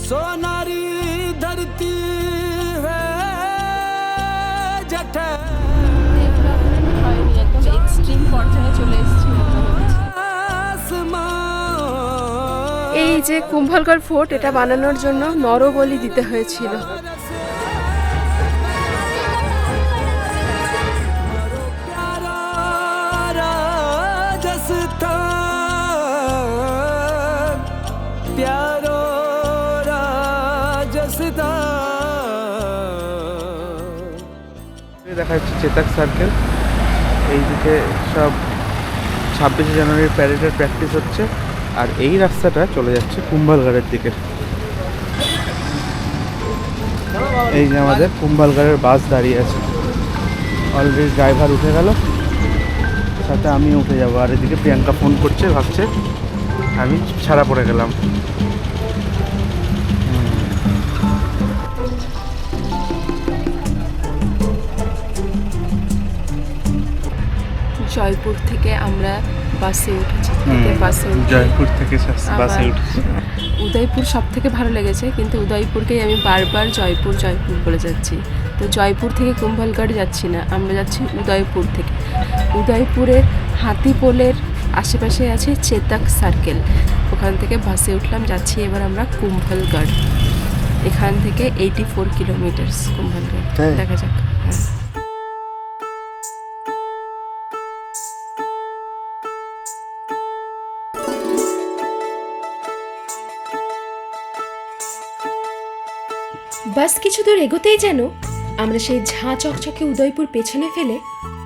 সোনারি ধরতি extreme পর্যায়ে চলে এসেছি। এই যে কুম্ভলগড় ফোর্ট, এটা বানানোর জন্য নরবলি দিতে হয়েছিল। দেখা যাচ্ছে চেতাক সার্কেল, এইদিকে সব 26শে জানুয়ারির প্যারেডের প্র্যাকটিস হচ্ছে, আর এই রাস্তাটা চলে যাচ্ছে কুম্ভলগড়ের দিকে। এই যে আমাদের কুম্ভলগড়ের বাস দাঁড়িয়ে আছে, অলরেডি ড্রাইভার উঠে গেল, সাথে আমি উঠে যাবো। আর এদিকে প্রিয়াঙ্কা ফোন করছে, ভাবছে আমি ছাড়া পড়ে গেলাম। জয়পুর থেকে আমরা বাসে উঠেছি, জয়পুর থেকে বাসে উঠেছি। উদয়পুর সব থেকে ভালো লেগেছে, কিন্তু উদয়পুরকেই আমি বারবার জয়পুর জয়পুর বলে যাচ্ছি। তো জয়পুর থেকে কুম্ভলগড় যাচ্ছি না, আমরা যাচ্ছি উদয়পুর থেকে। উদয়পুরের হাতিপোলের আশেপাশে আছে চেতাক সার্কেল, ওখান থেকে বাসে উঠলাম, যাচ্ছি এবার আমরা কুম্ভলগড়। এখান থেকে 84 কিলোমিটার কুম্ভলগড়। দেখা যাক। হ্যাঁ, বাস কিছু দূর এগোতেই যেন আমরা সেই ঝাঁ চকচকে উদয়পুর পেছনে ফেলে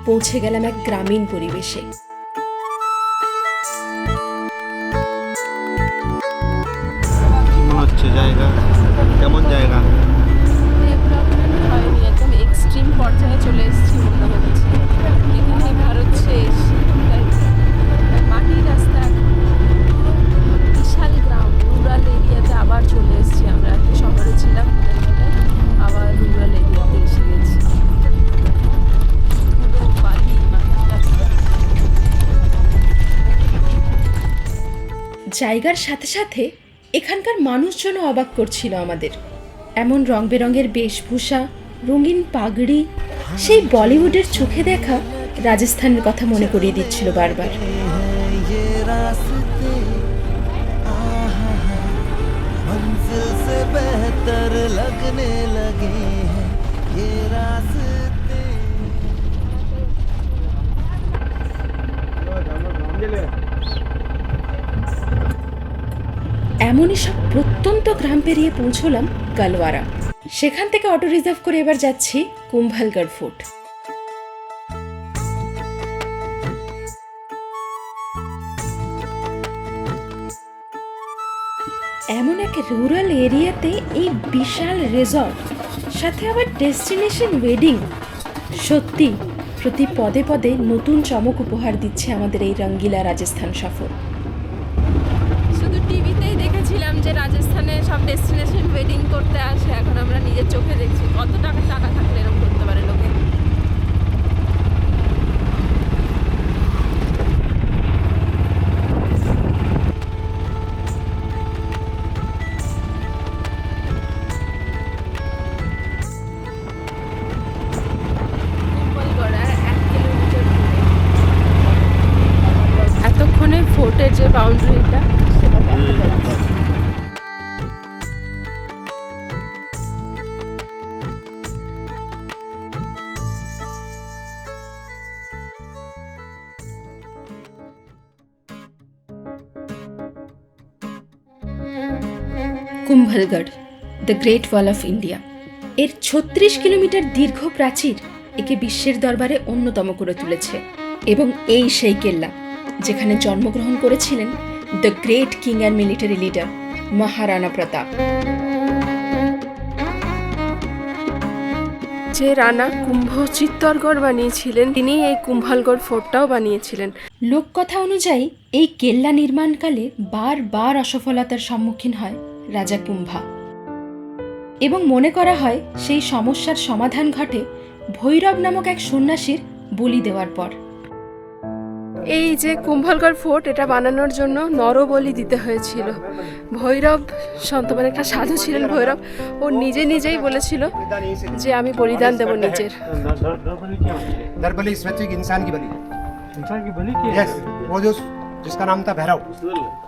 পৌঁছে গেলাম এক গ্রামীণ পরিবেশে। কি মনে হচ্ছে জায়গা, কেমন জায়গা? একদম এক্সট্রিম পর্যায়ে চলে এসেছি মনে হচ্ছে। এখানে ভারত শেষ, মাটির রাস্তা, বিশাল গ্রাম, রুরাল এরিয়াতে আবার চলে এসেছি আমরা। একটা শহরে ছিলাম, আবার রুরাল এরিয়াতে এসে গেছি। জায়গার সাথে সাথে এখানকার মানুষজনও অবাক করছিল আমাদের। এমন রং বেরঙের বেশভূষা, রঙিন পাগড়ি, সেই বলিউডের চোখে দেখা রাজস্থানের কথা মনে করিয়ে দিচ্ছিল বারবার। এমনই সব প্রত্যন্ত গ্রাম পেরিয়ে পৌঁছলাম গালওয়ারা। সেখান থেকে অটো রিজার্ভ করে এবার যাচ্ছি কুম্ভলগড় ফোর্ট। এমন এক রুরাল এরিয়াতে এই বিশাল রিসর্ট, সাথে আবার ডেস্টিনেশন ওয়েডিং, সত্যি প্রতি পদে পদে নতুন চমক উপহার দিচ্ছে আমাদের এই রঙ্গিলা রাজস্থান সফর। শুধু টিভিতেই দেখেছিলাম যে রাজস্থানে সব ডেস্টিনেশন ওয়েডিং করতে আসে, এখন আমরা নিজের চোখে দেখছি কত টাকা থাকলে এরকম করতে পারে লোকে। এতক্ষণে ফোর্টের যে বাউন্ডারিটা সেটা দেখা যাচ্ছে। Kumbhalgarh, the great wall of India. এর 36 কিলোমিটার দীর্ঘ প্রাচীর একে বিশ্বের দরবারে অন্যতম করে তুলেছে। এবং এই সেই কেল্লা যেখানে জন্মগ্রহণ করেছিলেন the great king and military leader Maharana Pratap. যে রানা কুম্ভ চিত্তরগড় বানিয়েছিলেন, তিনি এই কুম্ভলগড় ফোর্টটাও বানিয়েছিলেন। লোককথা অনুযায়ী এই কেল্লা নির্মাণকালে বারবার অসফলতার সম্মুখীন হয় রাজা কুম্ভা, এবং মনে করা হয় সেই সমস্যার সমাধান ঘটে ভৈরব নামক এক সন্ন্যাসীর বলি দেওয়ার পর। এই যে কুম্ভলগড় ফোর্ট, এটা বানানোর জন্য নরবলি দিতে হয়েছিল। ভৈরব সন্ত মানে একটা সাধু ছিলেন ভৈরব, ও নিজেই বলেছিল যে আমি বলিদান দেব নিজের। नरबली स्वैच्छिक इंसान की बलि। इंसान की बलि की यस, वो जो जिसका नाम था भैरव,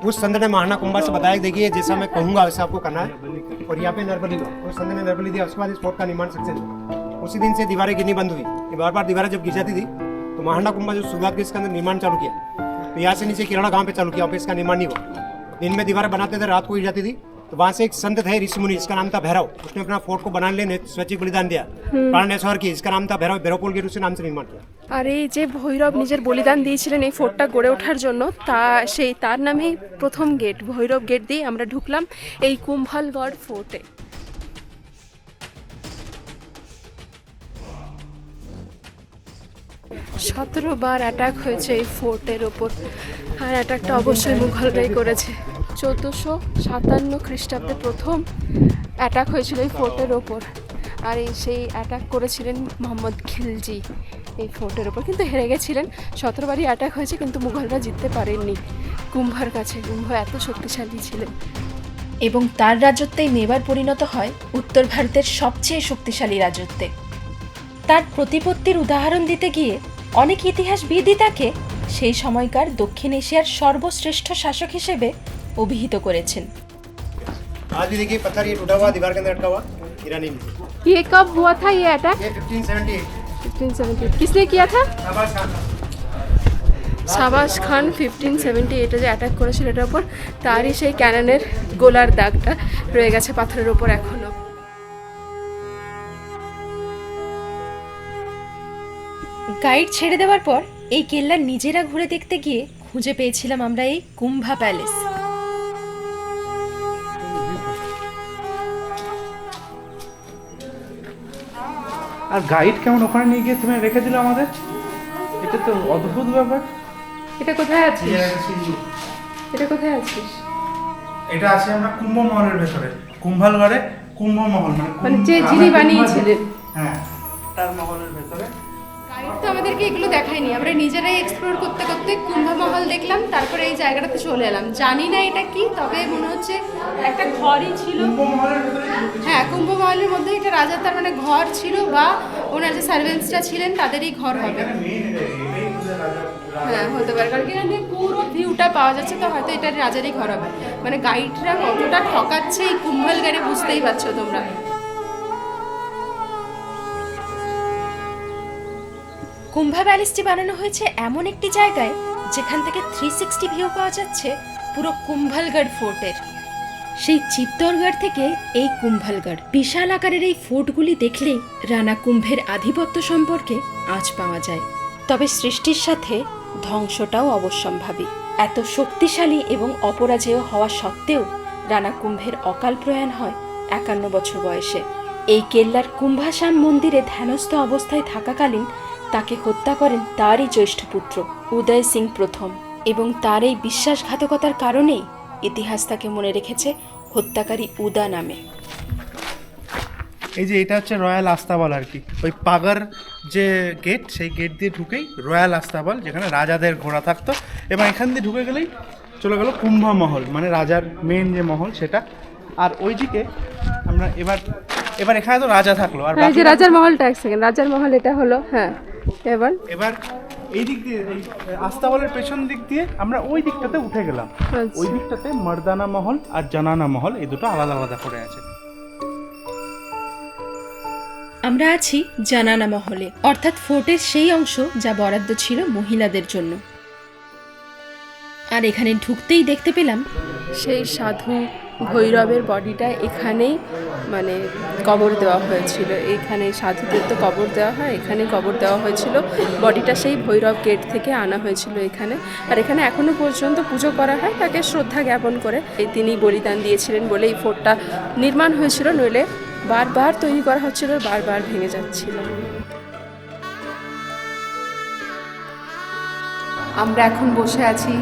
उस संत ने महाना कुंभा से बताया देखिए जैसा मैं कहूंगा वैसा आपको करना है, और यहाँ पे नरबली हुआ, उस संत ने नरबली दिया, उसके बाद इस फोर्ट का निर्माण सक्सेस हुआ। उसी दिन से दीवारें गिरनी बंद हुई। ये बार बार दीवारें जब गिर जाती थी तो महाना कुंभा जो शुरुआत की इसका अंदर निर्माण चालू किया, तो यहाँ से नीचे किराड़ा गांव पे चालू किया, वहाँ पे इसका निर्माण नहीं हुआ। दिन में दीवारें बनाते थे, रात को गिर जाती थी, तो वहां से एक संत थे ऋषि मुनि, जिसका नाम था भैरव, उसने अपना फोर्ट को बनाने लिए स्वैच्छिक बलिदान दिया, प्राणेश्वर की, इसका नाम था भैरव, भैरवपोल के नाम से निर्माण किया। আর এই যে ভৈরব নিজের বলিদান দিয়েছিলেন এই ফোর্টটা গড়ে ওঠার জন্য, তার নামেই প্রথম গেট ভৈরব গেট দিয়ে আমরা ঢুকলাম এই কুম্ভলগড় ফোর্টে। 17 বার অ্যাটাক হয়েছে এই ফোর্টের ওপর, আর অ্যাটাকটা অবশ্যই মুঘলরাই করেছে। 1457 খ্রিস্টাব্দে প্রথম অ্যাটাক হয়েছিল এই ফোর্টের ওপর, আর সেই অ্যাটাক করেছিলেন মোহাম্মদ খিলজি এই ফোর্টের ওপর, কিন্তু হেরে গেছিলেন। 17 বারই অ্যাটাক হয়েছে কিন্তু মুঘলরা জিততে পারেননি কুম্ভার কাছে। কুম্ভ এত শক্তিশালী ছিলেন এবং তার রাজত্বেই মেবার পরিণত হয় উত্তর ভারতের সবচেয়ে শক্তিশালী রাজত্বে। তার প্রতিপত্তির উদাহরণ দিতে গিয়ে অনেক ইতিহাসবিদই তাকে সেই সময়কার দক্ষিণ এশিয়ার সর্বশ্রেষ্ঠ শাসক হিসেবে অভিহিত করেছেন। आज भी देखिए पत्थर ये टूटा हुआ, दीवार के अंदर अटका हुआ, गिरा नहीं। ये कब हुआ था ये अटैक? ये 1578 1578। किसने किया था? शाबाश खान। শাবাশ খান 1578 যে অ্যাটাক করেছিল এটার উপর, তারই সেই ক্যাননের গোলার দাগটা রয়ে গেছে পাথরের উপর এখনো। গাইড ছেড়ে দেওয়ার পর এই কেল্লা নিজেরা ঘুরে দেখতে গিয়ে খুঁজে পেয়েছিলাম আমরা এই কুম্ভা প্যালেস। আর গাইড কেমন ওখানে নিয়ে গিয়ে তুমি রেখে দিল আমাদের, এটা তো অদ্ভুত ব্যাপার। এটা কোথায় আছিস? এটা কোথায় আছিস? এটা আছে আমরা কুম্ভ মহলের ভেতরে, কুম্ভলগড়ে কুম্ভ মহল, মানে যে যিনি বানিয়েছিলেন, হ্যাঁ তার মহলের ভেতরে। গাইড তো আমাদেরকে এগুলো দেখায়নি, আমরা নিজেরাই এক্সপ্লোর করতে করতে কুম্ভমহল দেখলাম, তারপরে এই জায়গাটাতে চলে এলাম। জানি না এটা কি, তবে মনে হচ্ছে একটা ঘরই ছিল। হ্যাঁ, কুম্ভমহলের মধ্যে এটা রাজার তার মানে ঘর ছিল, বা ওনার যে সার্ভেন্টসরা ছিলেন তাদেরই ঘর হবে। হ্যাঁ, হতে পারে, কারণ এখানে পুরো ভিউটা পাওয়া যাচ্ছে, তো হয়তো এটা রাজারই ঘর হবে। মানে গাইডরা কতটা ঠকাচ্ছে এই কুম্ভলগড়ে বুঝতেই পারছো তোমরা। কুম্ভা প্যালেসটি বানানো হয়েছে এমন একটি জায়গায় যেখান থেকে 360 ভিউ পাওয়া যাচ্ছে পুরো কুম্ভলগড় ফোর্টের। সেই চিত্তরগড় থেকে এই কুম্ভলগড়, বিশাল আকারের এই ফোর্টগুলি দেখলেই রানা কুম্ভের আধিপত্য সম্পর্কে আঁচ পাওয়া যায়। তবে সৃষ্টির সাথে ধ্বংসটাও অবশ্যম্ভাবী। এত শক্তিশালী এবং অপরাজেয় হওয়া সত্ত্বেও রানা কুম্ভের অকাল প্রয়াণ হয় 51 বছর বয়সে। এই কেল্লার কুম্ভাসাম মন্দিরে ধ্যানস্থ অবস্থায় থাকাকালীন তাকে হত্যা করেন তারই জ্যৈষ্ঠ পুত্র উদয় সিং প্রথম, এবং তার এই বিশ্বাসঘাতকতার কারণেই ইতিহাস তাকে মনে রেখেছে হত্যাকারী উদা নামে। এই যে এটা হচ্ছে রয়্যাল আস্তাবল আর কি, ওই পাগার যে গেট, সেই গেট দিয়ে ঢুকেই রয়্যাল আস্তাবল, যেখানে রাজাদের ঘোড়া থাকতো, এবং এখান দিয়ে ঢুকে গেলেই চলে গেল কুম্ভ মহল, মানে রাজার মেন যে মহল সেটা। আর ওইদিকে আমরা এবার এখানে তো রাজা থাকলো, আর এই যে রাজার মহলটা, এক সেকেন্ড, রাজার মহল এটা হলো। হ্যাঁ, এবার এই দিক দিয়ে, এই আস্তাবলের পেছন দিক দিয়ে আমরা ওই দিকটাতে উঠে গেলাম। ওই দিকটাতে মর্দানা মহল আর জানানা মহল, এই দুটো আলাদা আলাদা করে আছে। আমরা আছি জানানা মহলে, অর্থাৎ ফোর্টের সেই অংশ যা বরাদ্দ ছিল মহিলাদের জন্য। আর এখানে ঢুকতেই দেখতে পেলাম সেই সাধু ভৈরবের বডিটা এখানেই মানে কবর দেওয়া হয়েছিল। এখানে সাধুদের তো কবর দেওয়া হয়, এখানে কবর দেওয়া হয়েছিল। বডিটা সেই ভৈরব গেট থেকে আনা হয়েছিল এখানে, আর এখানে এখনো পর্যন্ত পুজো করা হয় তাকে শ্রদ্ধা জ্ঞাপন করে। তিনি বলিদান দিয়েছিলেন বলে এই ফোর্টটা নির্মাণ হয়েছিল, নইলে বারবার তৈরি করা হচ্ছিল, বারবার ভেঙে যাচ্ছিল। আমরা এখন বসে আছি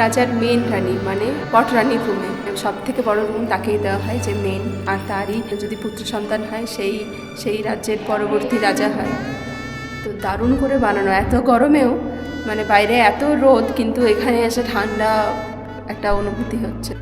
রাজার মেন রানী মানে পটরানীর রুমে। সব থেকে বড় রুম তাকেই দেওয়া হয় যে মেন, আর তারই যদি পুত্র সন্তান হয় সেই রাজ্যের পরবর্তী রাজা হয়। তো দারুণ করে বানানো, এত গরমেও মানে বাইরে এত রোদ কিন্তু এখানে এসে ঠান্ডা একটা অনুভূতি হচ্ছে।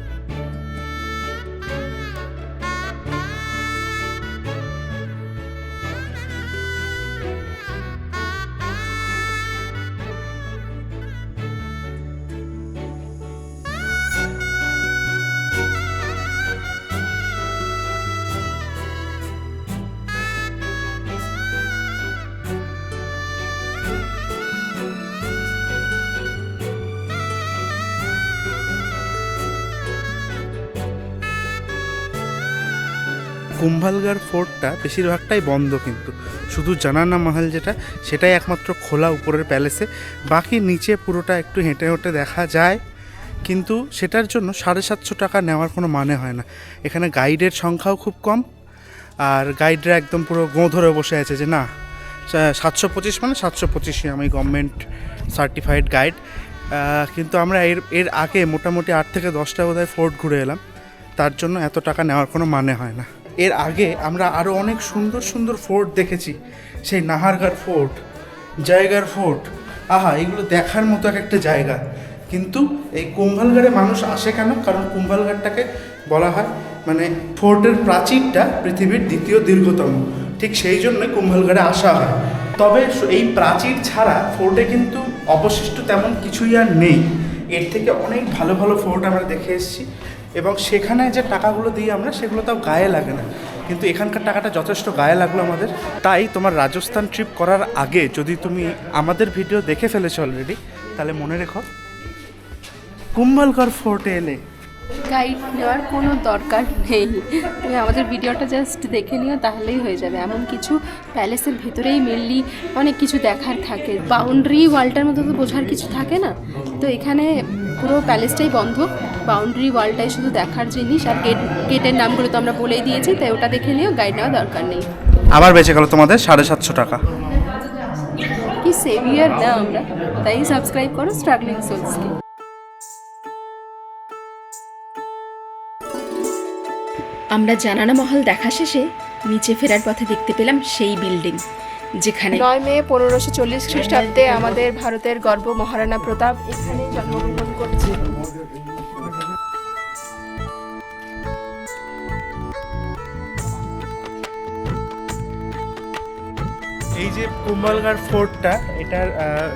কুম্ভালগার ফোর্টটা বেশিরভাগটাই বন্ধ, কিন্তু শুধু জানানা মহল যেটা সেটাই একমাত্র খোলা উপরের প্যালেসে। বাকি নিচে পুরোটা একটু হেঁটে হেঁটে দেখা যায়, কিন্তু সেটার জন্য 750 টাকা নেওয়ার কোনো মানে হয় না। এখানে গাইডের সংখ্যাও খুব কম, আর গাইডরা একদম পুরো গোঁ ধরে বসে আছে যে না 725 মানে 725ই, আমি গভর্নমেন্ট সার্টিফাইড গাইড। কিন্তু আমরা এর আগে মোটামুটি 8 থেকে 10টা বোধহয় ফোর্ট ঘুরে এলাম, তার জন্য এত টাকা নেওয়ার কোনো মানে হয় না। এর আগে আমরা আরও অনেক সুন্দর সুন্দর ফোর্ট দেখেছি, সেই নাহারগড় ফোর্ট, জয়গড় ফোর্ট, আহা এগুলো দেখার মতো একটা জায়গা। কিন্তু এই কুম্ভালগড়ে মানুষ আসে কেন? কারণ কুম্ভালগড়টাকে বলা হয় মানে ফোর্টের প্রাচীরটা পৃথিবীর দ্বিতীয় দীর্ঘতম, ঠিক সেই জন্যই কুম্ভালগড়ে আসা হয়। তবে এই প্রাচীর ছাড়া ফোর্টে কিন্তু অবশিষ্ট তেমন কিছুই আর নেই। এর থেকে অনেক ভালো ভালো ফোর্ট আমরা দেখে এসেছি, এবং সেখানে যে টাকাগুলো দিই আমরা সেগুলো তাও গায়ে লাগে না, কিন্তু এখানকার টাকাটা যথেষ্ট গায়ে লাগলো আমাদের। তাই তোমার রাজস্থান ট্রিপ করার আগে যদি তুমি আমাদের ভিডিও দেখে ফেলেছো অলরেডি, তাহলে মনে রেখো কুম্ভালগড় ফোর্টে এলে গাইড নেওয়ার কোনো দরকার নেই, তুমি আমাদের ভিডিওটা জাস্ট দেখে নিও তাহলেই হয়ে যাবে। এমন কিছু প্যালেসের ভেতরেই মেনলি অনেক কিছু দেখার থাকে, বাউন্ডারি ওয়ালটার মধ্যে তো বোঝার কিছু থাকে না। তো এখানে পুরো প্যালেসটাই বন্ধ, বাউন্ডারি ওয়ালটাই শুধু দেখার জিনিস, আর গেটের নামগুলো তো আমরা বলেই দিয়েছি, তাই ওটা দেখে নিও, গাইড নেওয়ার দরকার নেই। আবার বেঁচে গেল তোমাদের 750 টাকা। কি সেভিয়ার না আমরা, তাই সাবস্ক্রাইব করো স্ট্রাগলিং সোলসকে। আমরা জানানা মহল দেখা শেষে নিচে ফেরার পথে দেখতে পেলাম সেই বিল্ডিং যেখানে 9 মে 1540 খ্রিস্টাব্দে আমাদের ভারতের গর্ব মহারানা প্রতাপ এখানে জন্মগ্রহণ করেছিল। এই যে কুম্ভালগড় ফোর্টটা,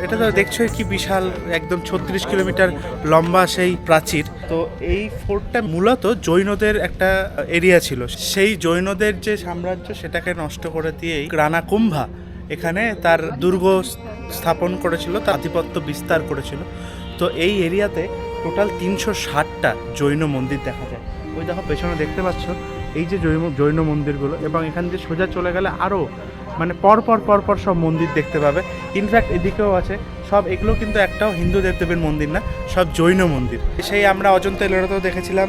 এটা তো দেখছোই কি বিশাল, একদম 36 কিলোমিটার লম্বা সেই প্রাচীর। তো এই ফোর্টটা মূলত জৈনদের একটা এরিয়া ছিল, সেই জৈনদের যে সাম্রাজ্য সেটাকে নষ্ট করে দিয়েই রানা কুম্ভা এখানে তার দুর্গ স্থাপন করেছিল, তার আধিপত্য বিস্তার করেছিল। তো এই এরিয়াতে টোটাল 360টা জৈন মন্দির দেখা যায়। ওই দেখো পেছনে দেখতে পাচ্ছ এই যে জৈন মন্দিরগুলো, এবং এখান দিয়ে সোজা চলে গেলে আরও মানে পরপর সব মন্দির দেখতে পাবে। ইনফ্যাক্ট এদিকেও আছে সব, এগুলো কিন্তু একটাও হিন্দু দেবদেবীর মন্দির না, সব জৈন মন্দির। সেই আমরা অজন্তা এলোরাতেও দেখেছিলাম,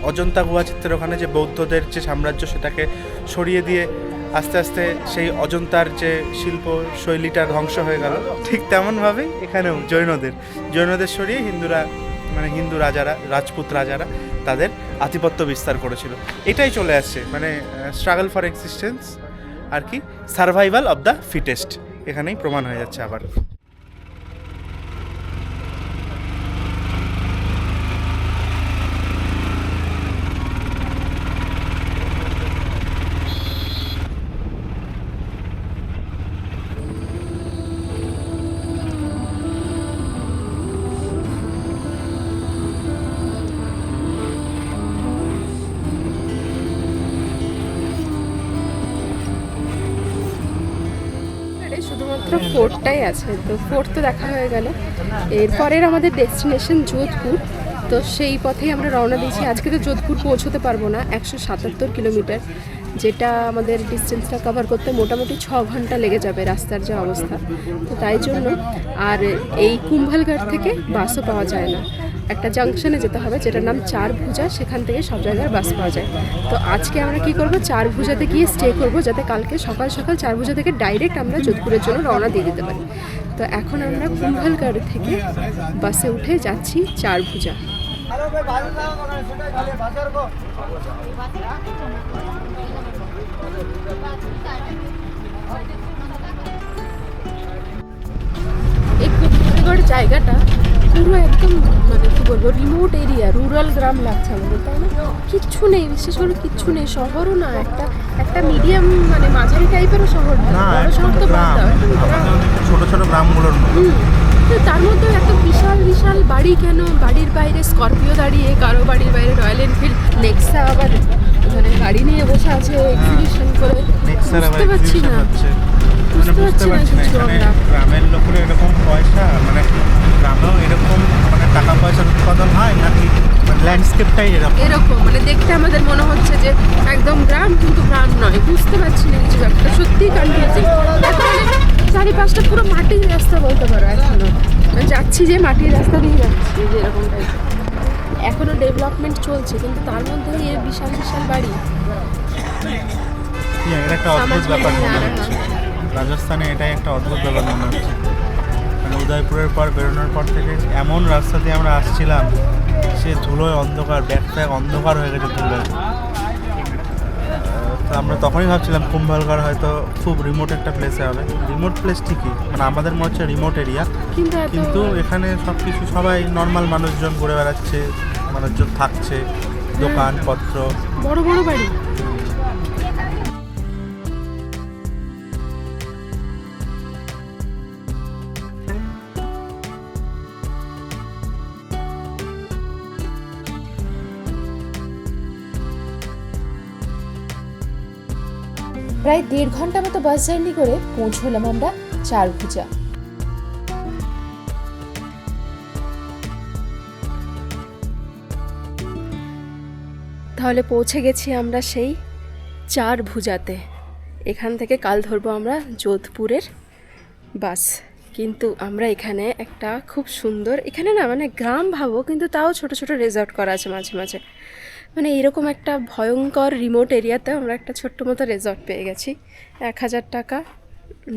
অজন্তা গুহাচিত্রের ওখানে যে বৌদ্ধদের যে সাম্রাজ্য সেটাকে সরিয়ে দিয়ে আস্তে আস্তে সেই অজন্তার যে শিল্প শৈলীটা ধ্বংস হয়ে গেল, ঠিক তেমনভাবেই এখানেও জৈনদের সরিয়ে হিন্দুরা মানে হিন্দু রাজারা, রাজপুত রাজারা তাদের আধিপত্য বিস্তার করেছিল। এটাই চলে আসছে মানে স্ট্রাগল ফর এক্সিস্টেন্স আর কি, সার্ভাইভাল অফ দ্য ফিটেস্ট এখানেই প্রমাণ হয়ে যাচ্ছে আবার। শুধুমাত্র ফোর্টটাই আছে, তো ফোর্ট তো দেখা হয়ে গেল। এরপরের আমাদের ডেস্টিনেশন যোধপুর, তো সেই পথেই আমরা রওনা দিয়েছি। আজকে তো যোধপুর পৌঁছতে পারবো না, 177 কিলোমিটার, যেটা আমাদের ডিস্টেন্সটা কভার করতে মোটামুটি 6 ঘন্টা লেগে যাবে রাস্তার যে অবস্থা। তো তাই জন্য আর এই কুম্ভালগড় থেকে বাসও পাওয়া যায় না, একটা জাংশনে যেতে হবে যেটার নাম চারভুজা, সেখান থেকে সব জায়গায় বাস পাওয়া যায়। তো আজকে আমরা কি করব, চারভুজাতে গিয়ে স্টে করব, যাতে কালকে সকাল সকাল চারভুজা থেকে ডাইরেক্ট আমরা যোধপুরের জন্য রওনা দিয়ে দিতে পারি। তো এখন আমরা কুম্ভালগড় থেকে বাসে উঠে যাচ্ছি চারভুজা। এই কুম্ভালগড় জায়গাটা পুরো একদম মানে কি বলবো রিমোট এরিয়া, রুরাল গ্রাম লাগছে আমাদের, তাই না? কিচ্ছু নেই, বিশেষ করে কিচ্ছু নেই, শহরও না, একটা মিডিয়াম মানে মাঝারি টাইপেরও শহর না, বড় শহর তো বাদ দাও, একদম গ্রাম। ছোট ছোট গ্রামগুলোর মতো। তো তার মধ্যে এত বিশাল বিশাল বাড়ি কেন? বাড়ির বাইরে স্করপিও দাঁড়িয়ে, কারো বাড়ির বাইরে রয়্যাল এনফিল্ড, নেক্সা আবার মানে গাড়ি নিয়ে বসে আছে এক্সিবিশন করে। বুঝতে পারছি না, বুঝতে পারছি না কিছু আমরা। গ্রামের লোকের এরকম পয়সা, মানে গ্রামেও এরকম মানে টাকা পয়সার উৎপাদন হয় নাকি ল্যান্ডস্কেপটাই এরকম মানে দেখতে আমাদের মনে হচ্ছে যে একদম গ্রাম, কিন্তু গ্রাম নয়, বুঝতে পারছি না কিছু একটা, সত্যিই কনফিউজিং। চারিপাশটা পুরো মাটির রাস্তা বলতে পারো এখনো, মানে যাচ্ছি যে মাটির রাস্তা দিয়ে যাচ্ছি যে এরকম টাইপ। এখনো ডেভেলপমেন্ট চলছে, কিন্তু তার মধ্যে এই বিশাল বিশাল বাড়ি। এটা একটা অদ্ভুত ব্যাপার মনে হচ্ছে রাজস্থানে, এটাই একটা অদ্ভুত ব্যাপার মনে হচ্ছে। মানে উদয়পুরের পর বেরোনোর পর থেকে এমন রাস্তা দিয়ে আমরা আসছিলাম, সে ধুলোয় অন্ধকার, ব্যাগ অন্ধকার হয়ে গেছে ধুলোয়। তো আমরা তখনই ভাবছিলাম কুম্ভলগড় হয়তো খুব রিমোট একটা প্লেসে হবে। রিমোট প্লেস ঠিকই, মানে আমাদের মনে হচ্ছে রিমোট এরিয়া, কিন্তু এখানে সব কিছু সবাই নর্মাল মানুষজন ঘুরে বেড়াচ্ছে, মানুষজন থাকছে, দোকানপত্র, বড় বড় বাড়ি। প্রায় 1.5 ঘন্টা মতো বাস জার্নি করে পৌঁছলাম আমরা চারভুজা। তাহলে পৌঁছে গেছি আমরা সেই চারভুজাতে। এখান থেকে কাল ধরবো আমরা যোধপুরের বাস। কিন্তু আমরা এখানে একটা খুব সুন্দর, এখানে না মানে গ্রাম ভাবো, কিন্তু তাও ছোট ছোট রিসর্ট করা আছে মাঝে মাঝে। মানে এরকম একটা ভয়ঙ্কর রিমোট এরিয়াতে আমরা একটা ছোট্ট মতো রিসর্ট পেয়ে গেছি। 1000 টাকা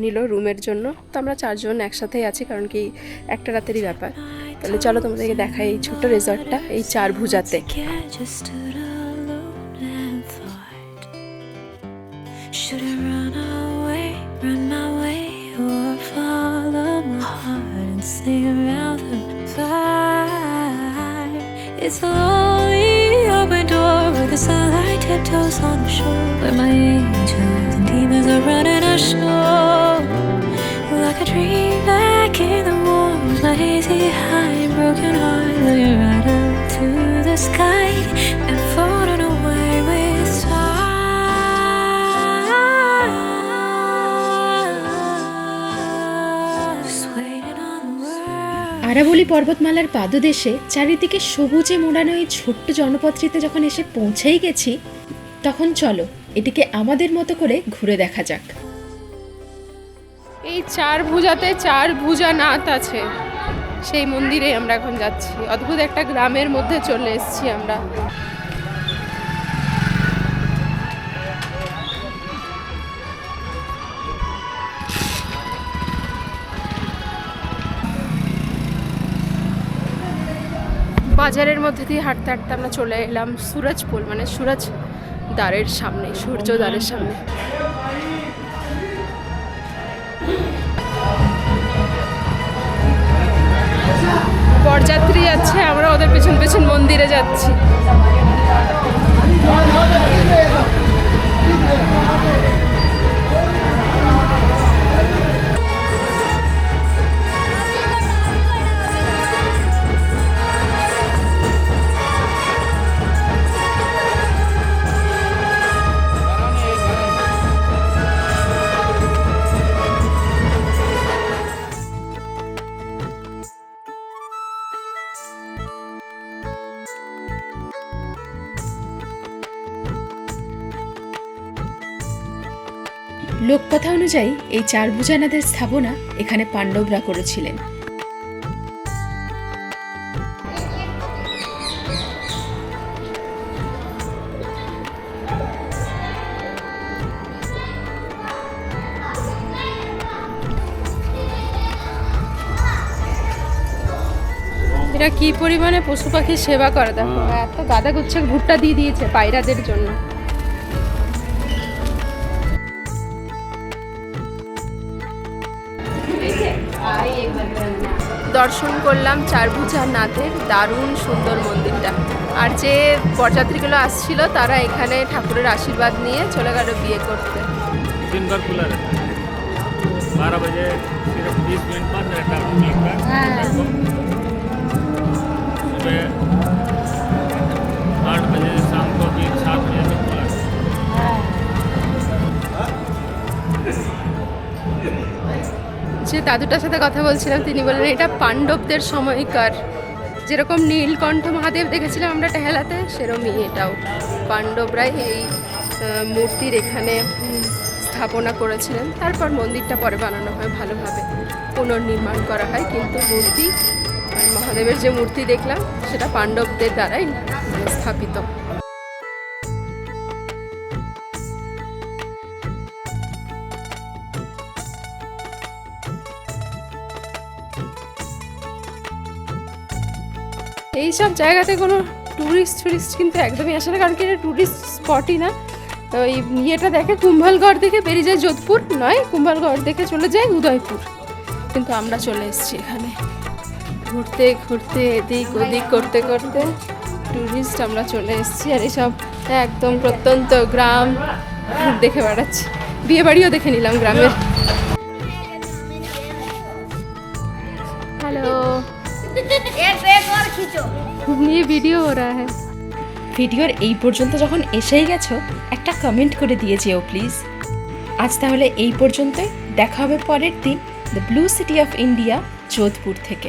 নিল রুমের জন্য। তো আমরা 4 জন একসাথেই আছি, কারণ কি একটা রাতেরই ব্যাপার। তাহলে চলো তোমাদেরকে দেখাই এই ছোট্ট রিসর্টটা এই চারভুজাতে। Should I run my way, or follow my heart and stay around the fire? It's a lonely open door where the sunlight tiptoes on the shore, where my angels and demons are running ashore. Like a dream back in the woods, my hazy high and broken heart looking right up to the sky and floating away with time. আরাবলি পর্বতমালার পাদদেশে চারিদিকে সবুজে মোড়ানো এই ছোট্ট জনপদটিতে যখন এসে পৌঁছেই গেছি, তখন চলো এটিকে আমাদের মতো করে ঘুরে দেখা যাক। এই চারভুজাতে 4 ভুজানাথ আছে, সেই মন্দিরে আমরা এখন যাচ্ছি। অদ্ভুত একটা গ্রামের মধ্যে চলে এসেছি আমরা। বাজারের মধ্যে দিয়ে হাঁটতে হাঁটতে আমরা চলে এলাম সুরজপুর, মানে সুরজ দ্বারের সামনে, সূর্য দ্বারের সামনে। বরযাত্রী যাচ্ছে, আমরা ওদের পেছন পেছন মন্দিরে যাচ্ছি। লোককথা অনুযায়ী এই চারভুজানাথের স্থাপনা এখানে পাণ্ডবরা করেছিলেন। এরা কি পরিমাণে পশু পাখির সেবা করে দেখো, এত গাদা গুচ্ছে ভুট্টা দিয়ে দিয়েছে পায়রাদের জন্য। দর্শন করলাম চারভুজানাথের দারুণ সুন্দর মন্দিরটা। আর যে বরযাত্রীগুলো আসছিল তারা এখানে ঠাকুরের আশীর্বাদ নিয়ে চলে গেল বিয়ে করতে। दिन भर खुला रहता है, 12 बजे सिर्फ 20 मिनट बाद रहता है मिलता है। सुबह 8 बजे शाम को भी 7 बजे तक खुला रहता है। যে দাদুটার সাথে কথা বলছিলাম তিনি বললেন এটা পাণ্ডবদের সময়কার, যেরকম নীলকণ্ঠ মহাদেব দেখেছিলাম আমরা টেহেলাতে, সেরকমই এটাও পাণ্ডবরাই এই মূর্তির এখানে স্থাপনা করেছিলেন। তারপর মন্দিরটা পরে বানানো হয়, ভালোভাবে পুনর্নির্মাণ করা হয়, কিন্তু মূর্তি মহাদেবের যে মূর্তি দেখলাম সেটা পাণ্ডবদের দ্বারাই স্থাপিত। এইসব জায়গাতে কোনো টুরিস্ট কিন্তু একদমই আসে না, কারণ কি এটা টুরিস্ট স্পটই না। তো এই ইয়েটা দেখে কুম্ভলগড় দেখে বেরিয়ে যায় যোধপুর, নয় কুম্ভলগড় দেখে চলে যায় উদয়পুর। কিন্তু আমরা চলে এসেছি এখানে ঘুরতে ঘুরতে, এদিক ওদিক করতে করতে টুরিস্ট আমরা চলে এসেছি। আর এইসব একদম প্রত্যন্ত গ্রাম দেখে বেড়াচ্ছি, বিয়ে বাড়িও দেখে নিলাম গ্রামের। হ্যালো, ये वीडियो हो रहा है। ভিডিওর এই পর্যন্ত যখন এসেই গেছো একটা কমেন্ট করে দিয়ে যেও প্লিজ। আজ তাহলে এই পর্যন্তই, দেখা হবে পরের দিন the blue city of India Jodhpur থেকে।